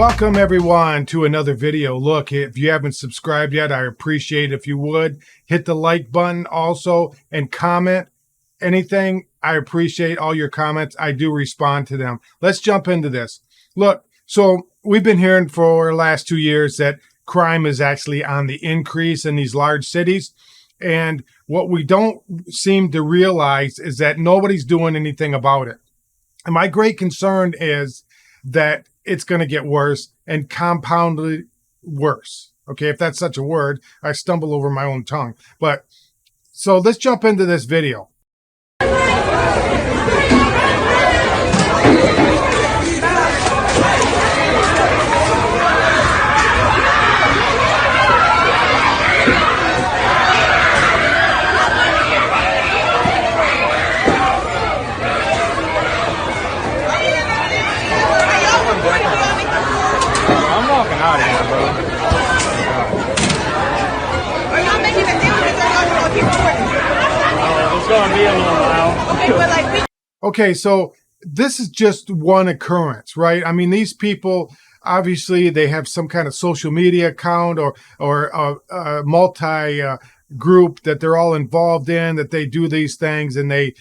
Welcome everyone to another video. Look, if you haven't subscribed yet, I appreciate if you would hit the like button also and comment anything. I appreciate all your comments. I do respond to them. Let's jump into this. Look, so we've been hearing for the last 2 years that crime is actually on the increase in these large cities. And what we don't seem to realize is that nobody's doing anything about it. And my great concern is that it's going to get worse and compounded worse. Okay, if that's such a word, I stumble over my own tongue. But so let's jump into this video. I'm walking out of here, bro. Are y'all making a deal with us or y'all just gonna keep recording? It's gonna be a little while. Okay, but like Okay, so this is just one occurrence, right? I mean, these people, obviously, they have some kind of social media account or a multi group that they're all involved in, that they do these things and they,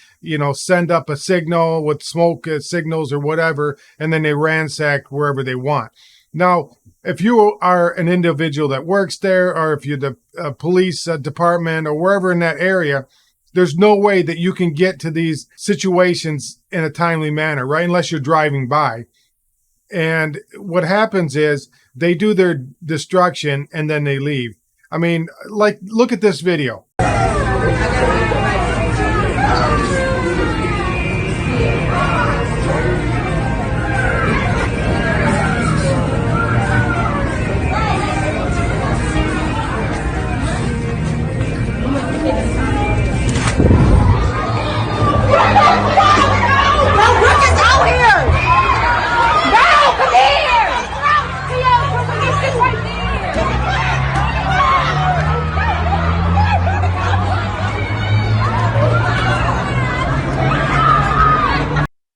send up a signal with smoke signals or whatever, and then they ransack wherever they want. Now, if you are an individual that works there, or if you're the police department or wherever in that area, there's no way that you can get to these situations in a timely manner, right? Unless you're driving by. And what happens is they do their destruction and then they leave. I mean, like, look at this video.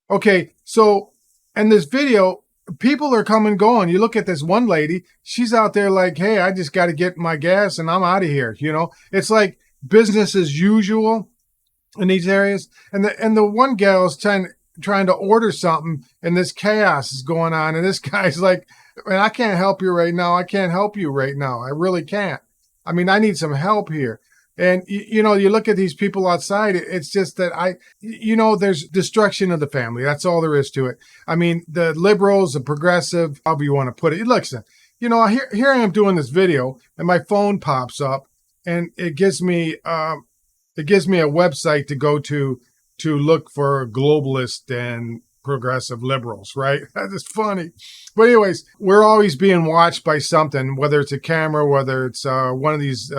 Okay, so in this video, people are coming and going. You look at this one lady, she's out there like, hey, I just got to get my gas and I'm out of here. It's like business as usual in these areas. And the one gal is trying to order something and this chaos is going on. And this guy's like, man, I can't help you right now. I can't help you right now. I really can't. I mean, I need some help here. And, you look at these people outside, it's just that there's destruction of the family. That's all there is to it. I mean, the liberals, the progressive, however you want to put it. Listen, here I am doing this video and my phone pops up and it gives me a website to go to look for globalist and progressive liberals, right? That's funny. But anyways, we're always being watched by something, whether it's a camera, whether it's one of these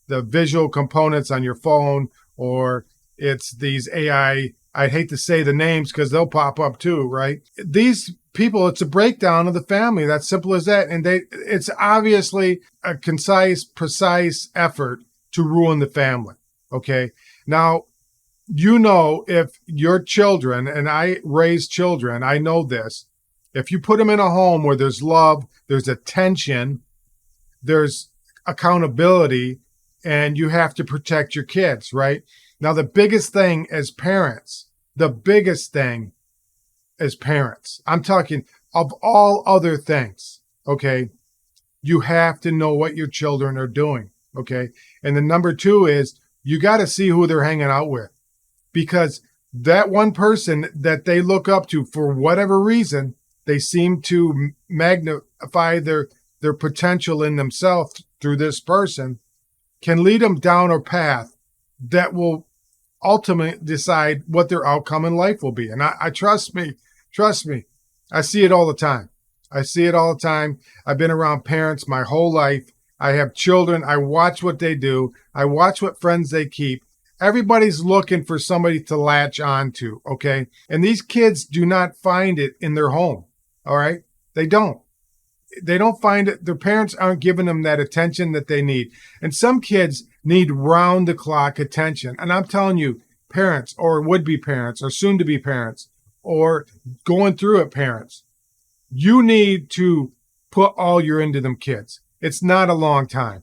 the visual components on your phone, or it's these AI, I'd hate to say the names because they'll pop up too, right? These people, it's a breakdown of the family. That's simple as that. And it's obviously a concise, precise effort to ruin the family, okay? Now, if your children, and I raise children, I know this, if you put them in a home where there's love, there's attention, there's accountability, and you have to protect your kids, right? Now, the biggest thing as parents, I'm talking of all other things, okay? You have to know what your children are doing, okay? And the number two is you got to see who they're hanging out with, because that one person that they look up to, for whatever reason, they seem to magnify their potential in themselves through this person, can lead them down a path that will ultimately decide what their outcome in life will be. And I trust me, I see it all the time. I've been around parents my whole life. I have children. I watch what they do. I watch what friends they keep. Everybody's looking for somebody to latch on to, okay? And these kids do not find it in their home, all right? They don't. They don't find it. Their parents aren't giving them that attention that they need. And some kids need round the clock attention. And I'm telling you, parents or would-be parents or soon-to-be parents or going through it parents, you need to put all your into them kids. It's not a long time.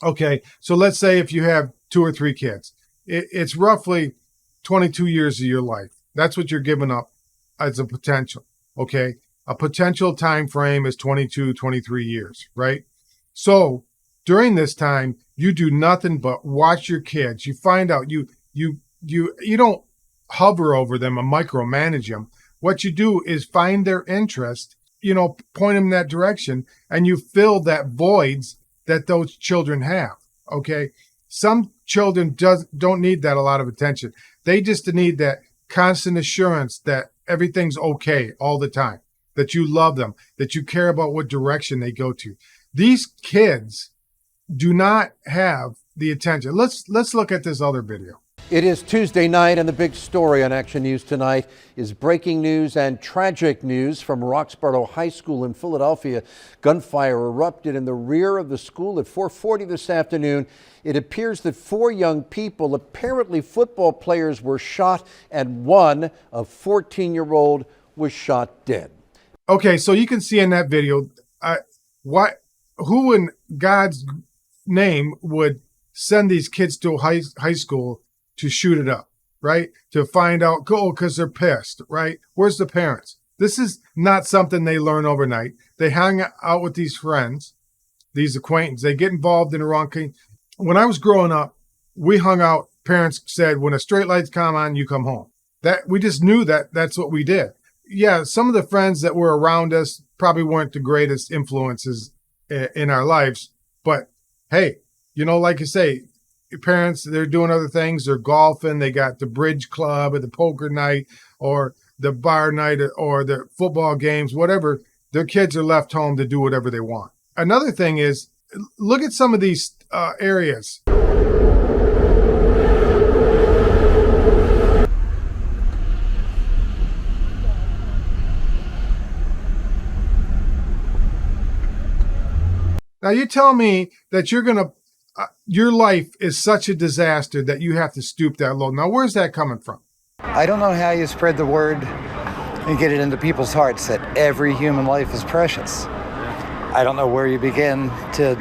Okay, so let's say if you have 2 or 3 kids, it's roughly 22 years of your life. That's what you're giving up as a potential. Okay, a potential time frame is 22, 23 years, right? So during this time, you do nothing but watch your kids. You find out you don't hover over them and micromanage them. What you do is find their interest, point them in that direction, and you fill that voids that those children have. Okay. Some children don't need that a lot of attention. They just need that constant assurance that everything's okay all the time, that you love them, that you care about what direction they go to. These kids do not have the attention. Let's look at this other video. It is Tuesday night, and the big story on Action News tonight is breaking news and tragic news from Roxborough High School in Philadelphia. Gunfire erupted in the rear of the school at 4:40 this afternoon. It appears that 4 young people, apparently football players, were shot, and one, a 14-year-old, was shot dead. Okay, so you can see in that video, who in God's name would send these kids to a high school to shoot it up, right? To find out, because they're pissed, right? Where's the parents? This is not something they learn overnight. They hang out with these friends, these acquaintances. They get involved in the wrong thing. When I was growing up, we hung out. Parents said, when a straight lights come on, you come home. That we just knew that that's what we did. Yeah, some of the friends that were around us probably weren't the greatest influences in our lives. But hey, like you say, your parents, they're doing other things. They're golfing. They got the bridge club or the poker night or the bar night or the football games, whatever. Their kids are left home to do whatever they want. Another thing is, look at some of these areas. Now you tell me that your life is such a disaster that you have to stoop that low. Now, where's that coming from? I don't know how you spread the word and get it into people's hearts that every human life is precious. I don't know where you begin to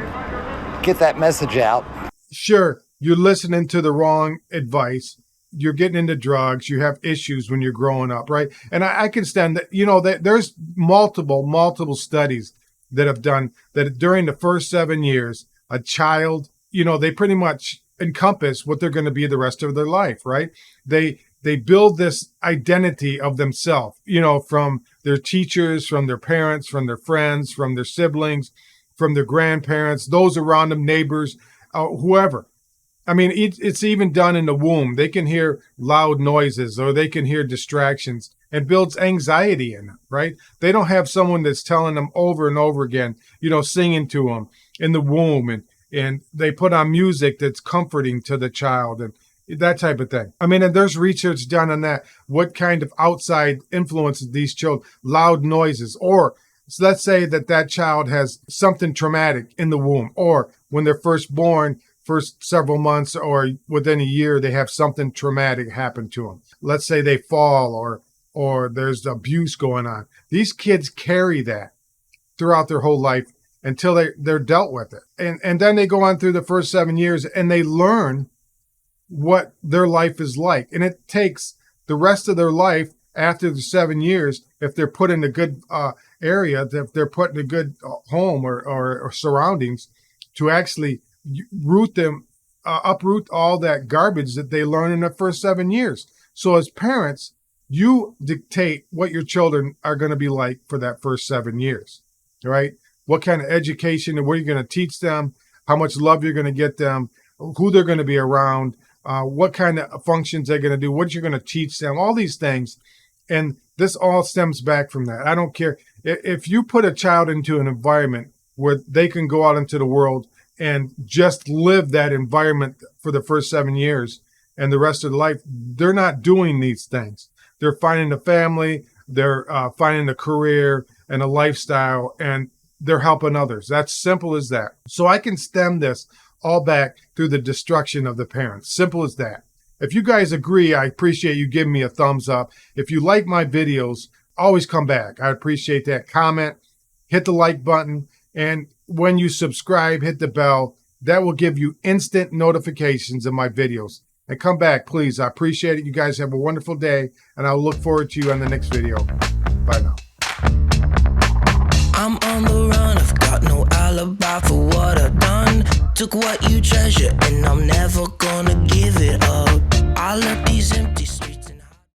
get that message out. Sure, you're listening to the wrong advice. You're getting into drugs. You have issues when you're growing up, right? And I can stand that, there's multiple studies that have done that during the first 7 years, a child, they pretty much encompass what they're going to be the rest of their life, right? They build this identity of themselves, from their teachers, from their parents, from their friends, from their siblings, from their grandparents, those around them, neighbors, whoever. I mean, it's even done in the womb. They can hear loud noises or they can hear distractions and builds anxiety in them, right? They don't have someone that's telling them over and over again, singing to them in the womb, and they put on music that's comforting to the child and that type of thing. I mean, and there's research done on that. What kind of outside influences these children, loud noises, or so let's say that child has something traumatic in the womb, or when they're first born, first several months or within a year, they have something traumatic happen to them. Let's say they fall or there's abuse going on. These kids carry that throughout their whole life until they're dealt with it. And then they go on through the first 7 years and they learn what their life is like. And it takes the rest of their life after the 7 years, if they're put in a good area, if they're put in a good home or surroundings, to actually uproot all that garbage that they learn in the first 7 years. So as parents, you dictate what your children are going to be like for that first 7 years, right? What kind of education and what you're going to teach them, how much love you're going to get them, who they're going to be around, what kind of functions they're going to do, what you're going to teach them, all these things. And this all stems back from that. I don't care. If you put a child into an environment where they can go out into the world and just live that environment for the first 7 years and the rest of their life, they're not doing these things. They're finding a family, they're finding a career and a lifestyle, and they're helping others. That's simple as that. So I can stem this all back through the destruction of the parents. Simple as that. If you guys agree, I appreciate you giving me a thumbs up. If you like my videos, always come back. I appreciate that. Comment, hit the like button. And when you subscribe, hit the bell. That will give you instant notifications of my videos. And come back, please. I appreciate it. You guys have a wonderful day. And I'll look forward to you on the next video. Bye now. I'm on the run, I've got no alibi for what I've done. Took what you treasure and I'm never gonna give it up.